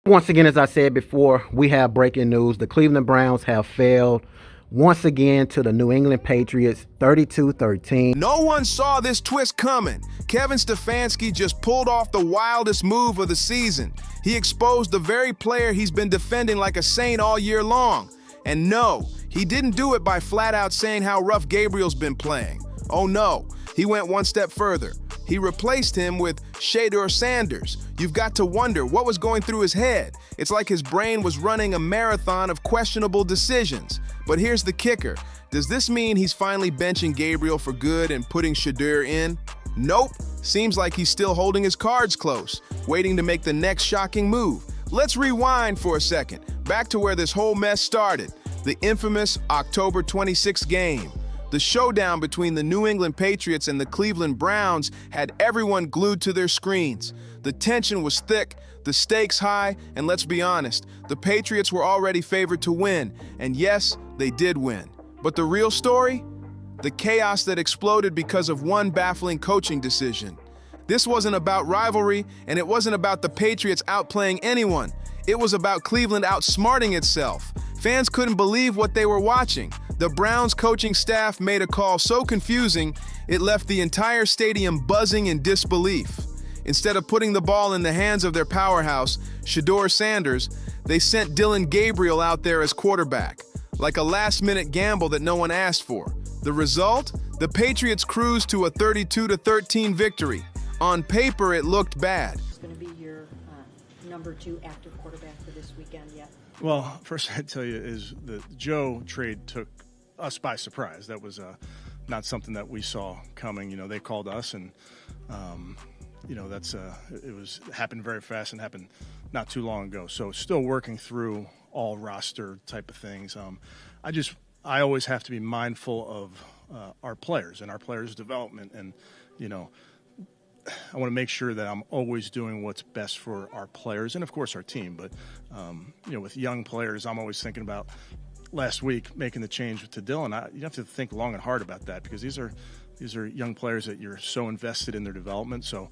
Once again, as I said before, we have breaking news. The Cleveland Browns have failed once again to the New England Patriots, 32-13. No one saw this twist coming. Kevin Stefanski just pulled off the wildest move of the season. He exposed the very player he's been defending like a saint all year long. And no, he didn't do it by flat out saying how rough Gabriel's been playing. Oh no, he went one step further. He replaced him with Shedeur Sanders. You've got to wonder what was going through his head. It's like his brain was running a marathon of questionable decisions. But here's the kicker. Does this mean he's finally benching Gabriel for good and putting Shedeur in? Nope. Seems like he's still holding his cards close, waiting to make the next shocking move. Let's rewind for a second, back to where this whole mess started, the infamous October 26th game. The showdown between the New England Patriots and the Cleveland Browns had everyone glued to their screens. The tension was thick, the stakes high, and let's be honest, the Patriots were already favored to win, and yes, they did win. But the real story? The chaos that exploded because of one baffling coaching decision. This wasn't about rivalry, and it wasn't about the Patriots outplaying anyone. It was about Cleveland outsmarting itself. Fans couldn't believe what they were watching. The Browns coaching staff made a call so confusing, it left the entire stadium buzzing in disbelief. Instead of putting the ball in the hands of their powerhouse, Shadur Sanders, they sent Dillon Gabriel out there as quarterback, like a last-minute gamble that no one asked for. The result? The Patriots cruised to a 32-13 victory. On paper, it looked bad. It's going to be your number 2 active quarterback for this weekend yet. Well, first I'd tell you is the Joe trade took us by surprise. That was not something that we saw coming. You know, they called us, and you know, it happened very fast and happened not too long ago. So still working through all roster type of things. I always have to be mindful of our players and our players' development, and you know, I want to make sure that I'm always doing what's best for our players and, of course, our team. But, you know, with young players, I'm always thinking about last week making the change to Dillon. You have to think long and hard about that, because these are young players that you're so invested in their development. So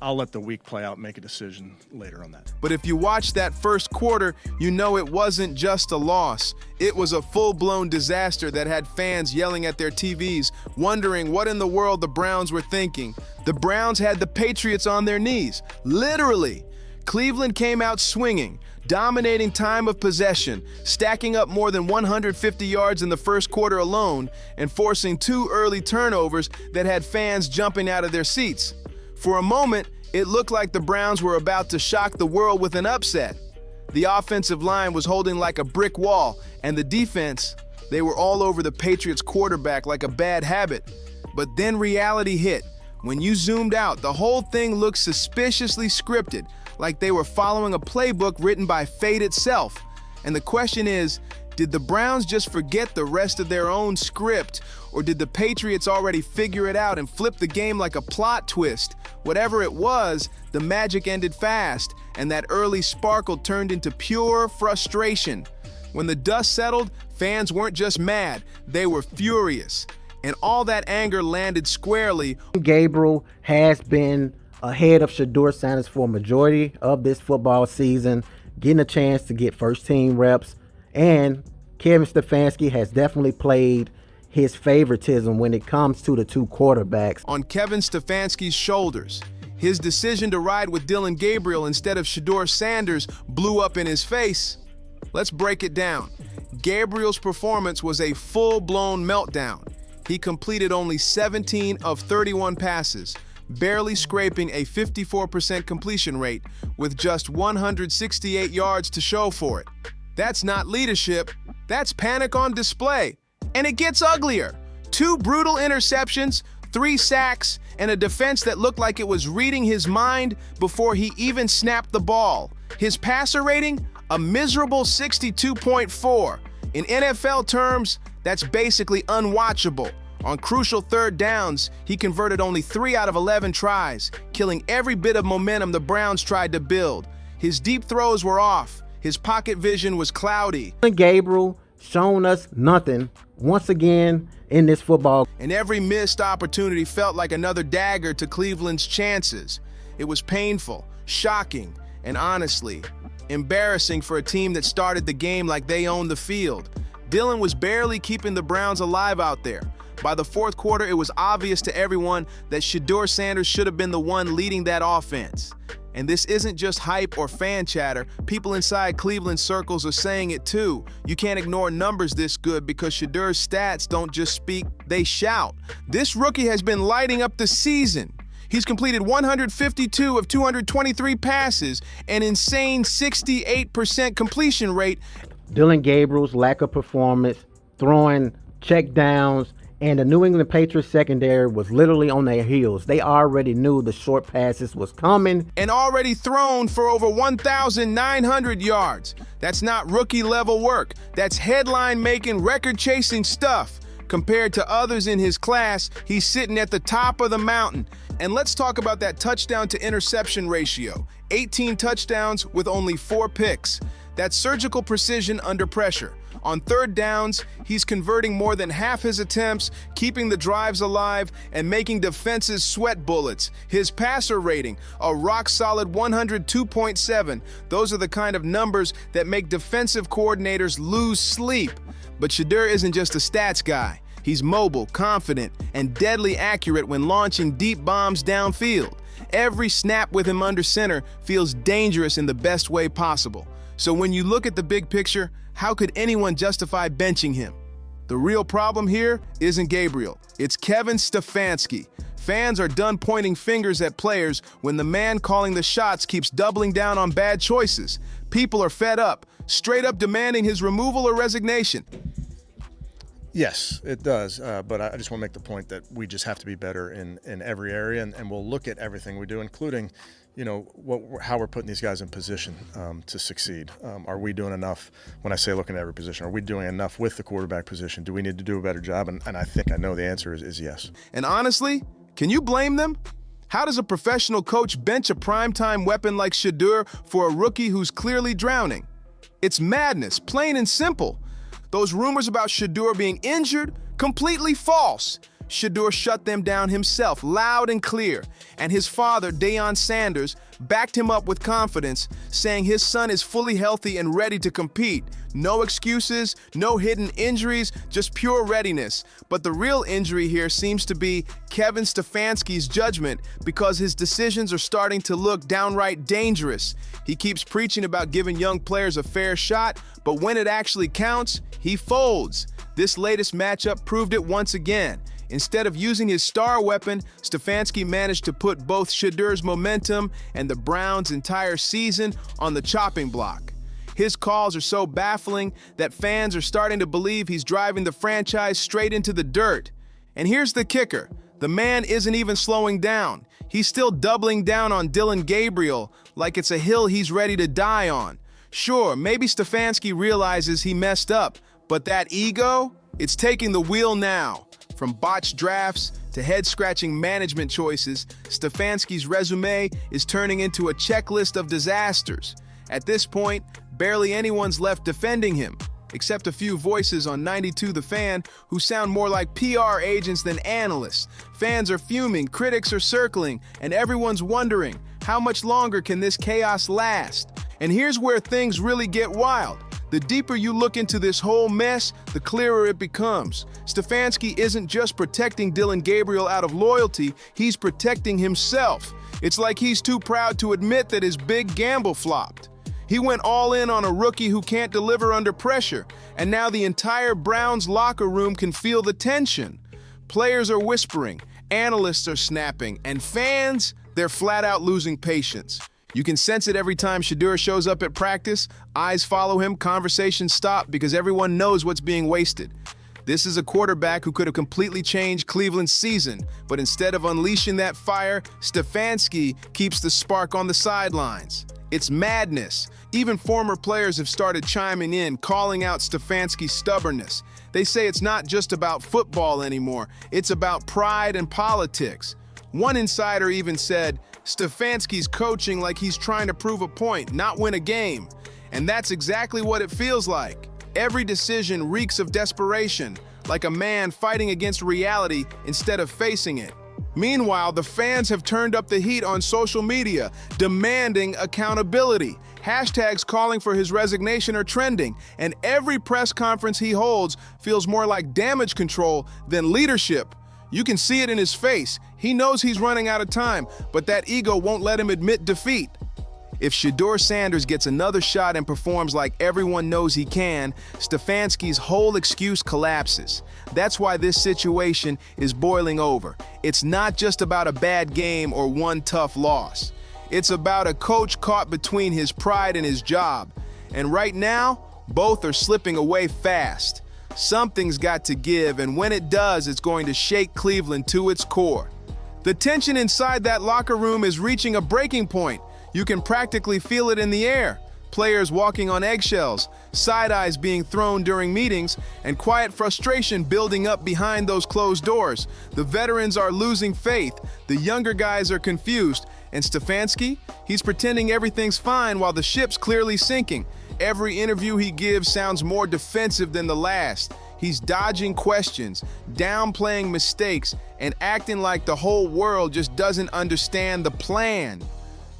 I'll let the week play out and make a decision later on that. But if you watch that first quarter, you know it wasn't just a loss. It was a full-blown disaster that had fans yelling at their TVs, wondering what in the world the Browns were thinking. The Browns had the Patriots on their knees, literally. Cleveland came out swinging, dominating time of possession, stacking up more than 150 yards in the first quarter alone, and forcing 2 early turnovers that had fans jumping out of their seats. For a moment, it looked like the Browns were about to shock the world with an upset. The offensive line was holding like a brick wall, and the defense, they were all over the Patriots quarterback like a bad habit. But then reality hit. When you zoomed out, the whole thing looked suspiciously scripted, like they were following a playbook written by fate itself. And the question is, did the Browns just forget the rest of their own script, or did the Patriots already figure it out and flip the game like a plot twist? Whatever it was, the magic ended fast, and that early sparkle turned into pure frustration. When the dust settled, fans weren't just mad, they were furious. And all that anger landed squarely. Gabriel has been ahead of Shadur Sanders for a majority of this football season, getting a chance to get first-team reps. And Kevin Stefanski has definitely played his favoritism when it comes to the 2 quarterbacks. On Kevin Stefanski's shoulders, his decision to ride with Dillon Gabriel instead of Shadur Sanders blew up in his face. Let's break it down. Gabriel's performance was a full-blown meltdown. He completed only 17 of 31 passes, barely scraping a 54% completion rate with just 168 yards to show for it. That's not leadership, that's panic on display. And it gets uglier. 2 brutal interceptions, 3 sacks, and a defense that looked like it was reading his mind before he even snapped the ball. His passer rating? A miserable 62.4. In NFL terms, that's basically unwatchable. On crucial third downs, he converted only 3 out of 11 tries, killing every bit of momentum the Browns tried to build. His deep throws were off. His pocket vision was cloudy. Gabriel shown us nothing once again in this football. And every missed opportunity felt like another dagger to Cleveland's chances. It was painful, shocking, and honestly, Embarrassing for a team that started the game like they owned the field. Dillon was barely keeping the Browns alive out there. By the fourth quarter, it was obvious to everyone that Shadur Sanders should have been the one leading that offense. And this isn't just hype or fan chatter. People inside Cleveland circles are saying it too. You can't ignore numbers this good because Shedur's stats don't just speak, they shout. This rookie has been lighting up the season. He's completed 152 of 223 passes, an insane 68% completion rate. Dillon Gabriel's lack of performance, throwing check downs, and the New England Patriots secondary was literally on their heels. They already knew the short passes was coming. And already thrown for over 1,900 yards. That's not rookie level work. That's headline making, record chasing stuff. Compared to others in his class, he's sitting at the top of the mountain. And let's talk about that touchdown to interception ratio. 18 touchdowns with only 4 picks. That's surgical precision under pressure. On third downs, he's converting more than half his attempts, keeping the drives alive, and making defenses sweat bullets. His passer rating, a rock-solid 102.7. Those are the kind of numbers that make defensive coordinators lose sleep. But Shadur isn't just a stats guy. He's mobile, confident, and deadly accurate when launching deep bombs downfield. Every snap with him under center feels dangerous in the best way possible. So when you look at the big picture, how could anyone justify benching him? The real problem here isn't Gabriel, it's Kevin Stefanski. Fans are done pointing fingers at players when the man calling the shots keeps doubling down on bad choices. People are fed up, straight up demanding his removal or resignation. Yes, it does. But I just want to make the point that we just have to be better in every area, and we'll look at everything we do, including, how we're putting these guys in position to succeed. Are we doing enough? When I say looking at every position, are we doing enough with the quarterback position? Do we need to do a better job? And I think I know the answer is yes. And honestly, can you blame them? How does a professional coach bench a primetime weapon like Shadur for a rookie who's clearly drowning? It's madness, plain and simple. Those rumors about Shadur being injured, completely false. Shadur shut them down himself, loud and clear, and his father, Dillon Sanders, backed him up with confidence, saying his son is fully healthy and ready to compete. No excuses, no hidden injuries, just pure readiness. But the real injury here seems to be Kevin Stefanski's judgment, because his decisions are starting to look downright dangerous. He keeps preaching about giving young players a fair shot, but when it actually counts, he folds. This latest matchup proved it once again. Instead of using his star weapon, Stefanski managed to put both Shedur's momentum and the Browns' entire season on the chopping block. His calls are so baffling that fans are starting to believe he's driving the franchise straight into the dirt. And here's the kicker. The man isn't even slowing down. He's still doubling down on Dillon Gabriel like it's a hill he's ready to die on. Sure, maybe Stefanski realizes he messed up, but that ego, it's taking the wheel now. From botched drafts to head-scratching management choices, Stefanski's resume is turning into a checklist of disasters. At this point, barely anyone's left defending him, except a few voices on 92 The Fan who sound more like PR agents than analysts. Fans are fuming, critics are circling, and everyone's wondering, how much longer can this chaos last? And here's where things really get wild. The deeper you look into this whole mess, the clearer it becomes. Stefanski isn't just protecting Dillon Gabriel out of loyalty, he's protecting himself. It's like he's too proud to admit that his big gamble flopped. He went all in on a rookie who can't deliver under pressure, and now the entire Browns locker room can feel the tension. Players are whispering, analysts are snapping, and fans, they're flat out losing patience. You can sense it every time Shadur shows up at practice. Eyes follow him, conversations stop because everyone knows what's being wasted. This is a quarterback who could have completely changed Cleveland's season, but instead of unleashing that fire, Stefanski keeps the spark on the sidelines. It's madness. Even former players have started chiming in, calling out Stefanski's stubbornness. They say it's not just about football anymore, it's about pride and politics. One insider even said, Stefanski's coaching like he's trying to prove a point, not win a game. And that's exactly what it feels like. Every decision reeks of desperation, like a man fighting against reality instead of facing it. Meanwhile, the fans have turned up the heat on social media, demanding accountability. Hashtags calling for his resignation are trending, and every press conference he holds feels more like damage control than leadership. You can see it in his face. He knows he's running out of time, but that ego won't let him admit defeat. If Shadur Sanders gets another shot and performs like everyone knows he can, Stefanski's whole excuse collapses. That's why this situation is boiling over. It's not just about a bad game or one tough loss. It's about a coach caught between his pride and his job. And right now, both are slipping away fast. Something's got to give, and when it does, it's going to shake Cleveland to its core. The tension inside that locker room is reaching a breaking point. You can practically feel it in the air. Players walking on eggshells, side eyes being thrown during meetings, and quiet frustration building up behind those closed doors. The veterans are losing faith, the younger guys are confused, and Stefanski, he's pretending everything's fine while the ship's clearly sinking. Every interview he gives sounds more defensive than the last. He's dodging questions, downplaying mistakes, and acting like the whole world just doesn't understand the plan.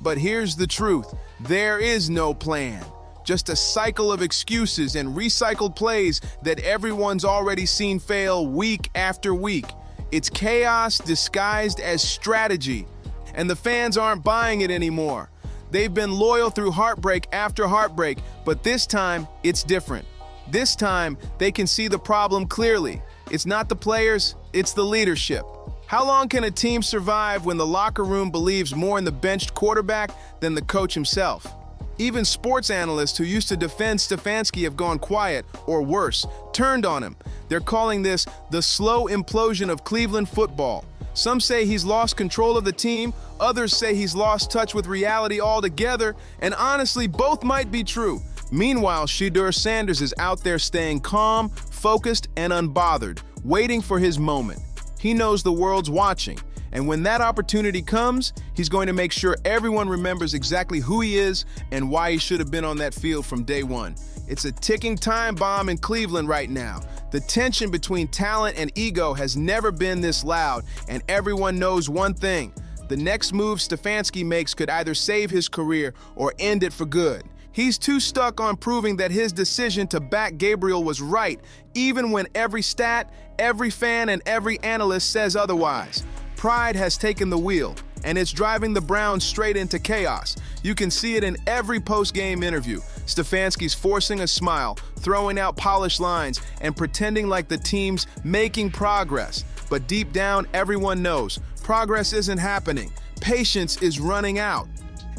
But here's the truth, there is no plan. Just a cycle of excuses and recycled plays that everyone's already seen fail week after week. It's chaos disguised as strategy, and the fans aren't buying it anymore. They've been loyal through heartbreak after heartbreak, but this time it's different. This time they can see the problem clearly. It's not the players, it's the leadership. How long can a team survive when the locker room believes more in the benched quarterback than the coach himself? Even sports analysts who used to defend Stefanski have gone quiet, or worse, turned on him. They're calling this the slow implosion of Cleveland football. Some say he's lost control of the team, others say he's lost touch with reality altogether, and honestly, both might be true. Meanwhile, Shedeur Sanders is out there staying calm, focused, and unbothered, waiting for his moment. He knows the world's watching, and when that opportunity comes, he's going to make sure everyone remembers exactly who he is and why he should have been on that field from day one. It's a ticking time bomb in Cleveland right now. The tension between talent and ego has never been this loud, and everyone knows one thing. The next move Stefanski makes could either save his career or end it for good. He's too stuck on proving that his decision to back Gabriel was right, even when every stat, every fan, and every analyst says otherwise. Pride has taken the wheel, and it's driving the Browns straight into chaos. You can see it in every post-game interview. Stefanski's forcing a smile, throwing out polished lines, and pretending like the team's making progress. But deep down, everyone knows progress isn't happening. Patience is running out.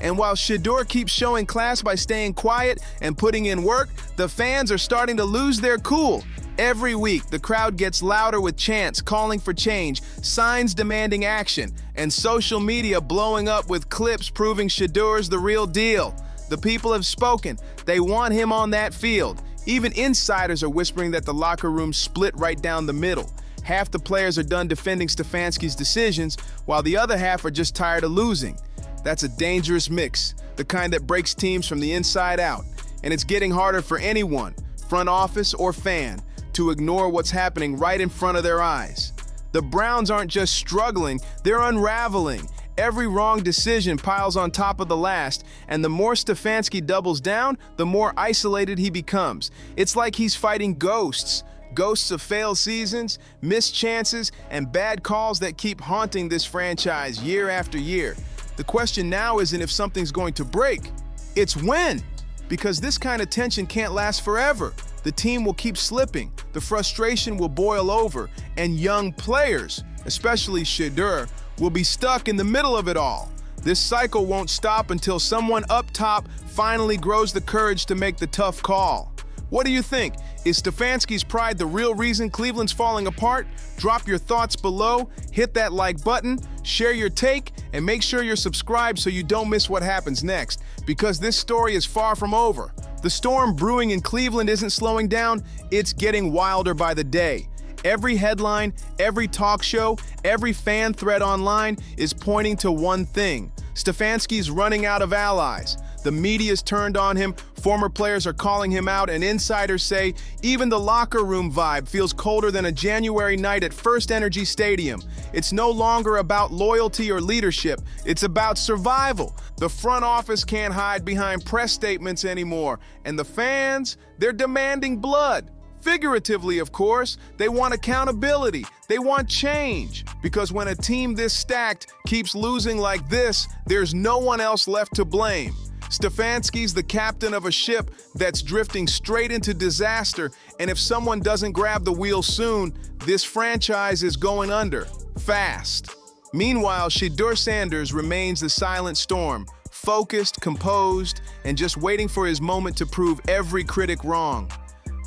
And while Shedeur keeps showing class by staying quiet and putting in work, the fans are starting to lose their cool. Every week, the crowd gets louder with chants calling for change, signs demanding action, and social media blowing up with clips proving Shedeur's the real deal. The people have spoken. They want him on that field. Even insiders are whispering that the locker room split right down the middle. Half the players are done defending Stefanski's decisions, while the other half are just tired of losing. That's a dangerous mix, the kind that breaks teams from the inside out. And it's getting harder for anyone, front office or fan, to ignore what's happening right in front of their eyes. The Browns aren't just struggling, they're unraveling. Every wrong decision piles on top of the last, and the more Stefanski doubles down, the more isolated he becomes. It's like he's fighting ghosts. Ghosts of failed seasons, missed chances, and bad calls that keep haunting this franchise year after year. The question now isn't if something's going to break, it's when. Because this kind of tension can't last forever. The team will keep slipping, the frustration will boil over, and young players, especially Shedeur, will be stuck in the middle of it all. This cycle won't stop until someone up top finally grows the courage to make the tough call. What do you think? Is Stefanski's pride the real reason Cleveland's falling apart? Drop your thoughts below, hit that like button, share your take, and make sure you're subscribed so you don't miss what happens next, because this story is far from over. The storm brewing in Cleveland isn't slowing down, it's getting wilder by the day. Every headline, every talk show, every fan thread online is pointing to one thing. Stefanski's running out of allies. The media's turned on him, former players are calling him out, and insiders say even the locker room vibe feels colder than a January night at First Energy Stadium. It's no longer about loyalty or leadership, it's about survival. The front office can't hide behind press statements anymore, and the fans, they're demanding blood. Figuratively, of course, they want accountability, they want change, because when a team this stacked keeps losing like this, there's no one else left to blame. Stefanski's the captain of a ship that's drifting straight into disaster, and if someone doesn't grab the wheel soon, this franchise is going under, fast. Meanwhile, Shadur Sanders remains the silent storm, focused, composed, and just waiting for his moment to prove every critic wrong.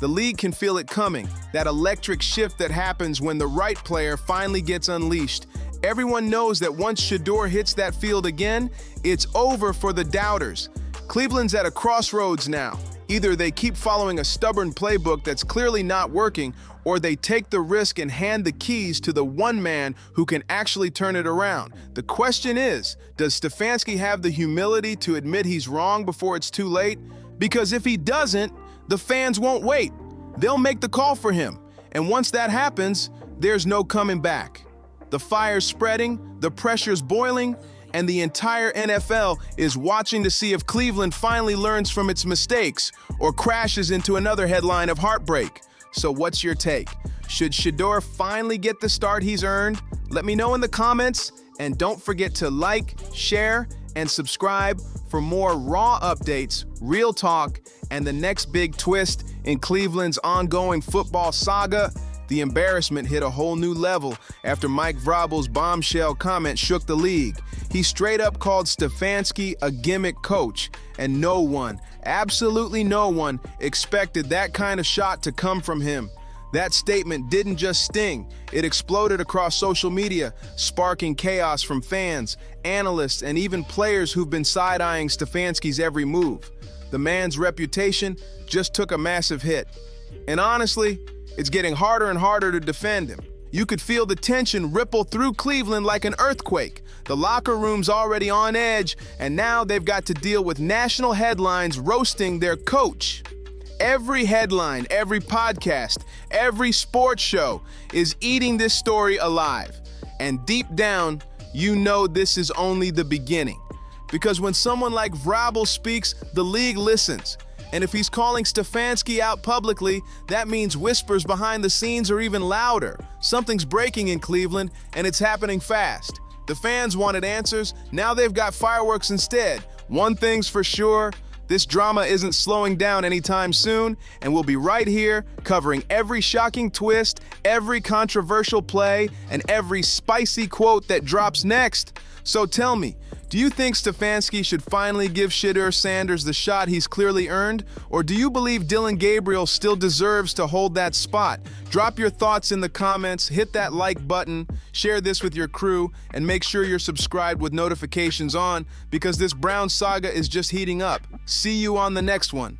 The league can feel it coming, that electric shift that happens when the right player finally gets unleashed. Everyone knows that once Shedeur hits that field again, it's over for the doubters. Cleveland's at a crossroads now. Either they keep following a stubborn playbook that's clearly not working, or they take the risk and hand the keys to the one man who can actually turn it around. The question is, does Stefanski have the humility to admit he's wrong before it's too late? Because if he doesn't, the fans won't wait. They'll make the call for him. And once that happens, there's no coming back. The fire's spreading, the pressure's boiling, and the entire NFL is watching to see if Cleveland finally learns from its mistakes or crashes into another headline of heartbreak. So what's your take? Should Shedeur finally get the start he's earned? Let me know in the comments, and don't forget to like, share, and subscribe for more raw updates, real talk, and the next big twist in Cleveland's ongoing football saga. The embarrassment hit a whole new level after Mike Vrabel's bombshell comment shook the league. He straight up called Stefanski a gimmick coach, and no one, absolutely no one, expected that kind of shot to come from him. That statement didn't just sting, it exploded across social media, sparking chaos from fans, analysts, and even players who've been side-eyeing Stefanski's every move. The man's reputation just took a massive hit. And honestly, it's getting harder and harder to defend him. You could feel the tension ripple through Cleveland like an earthquake. The locker room's already on edge, and now they've got to deal with national headlines roasting their coach. Every headline, every podcast, every sports show is eating this story alive. And deep down, you know this is only the beginning. Because when someone like Vrabel speaks, the league listens. And if he's calling Stefanski out publicly, that means whispers behind the scenes are even louder. Something's breaking in Cleveland, and it's happening fast. The fans wanted answers, now they've got fireworks instead. One thing's for sure, this drama isn't slowing down anytime soon, and we'll be right here covering every shocking twist, every controversial play, and every spicy quote that drops next. So tell me, do you think Stefanski should finally give Shedeur Sanders the shot he's clearly earned? Or do you believe Dillon Gabriel still deserves to hold that spot? Drop your thoughts in the comments, hit that like button, share this with your crew, and make sure you're subscribed with notifications on, because this Brown saga is just heating up. See you on the next one.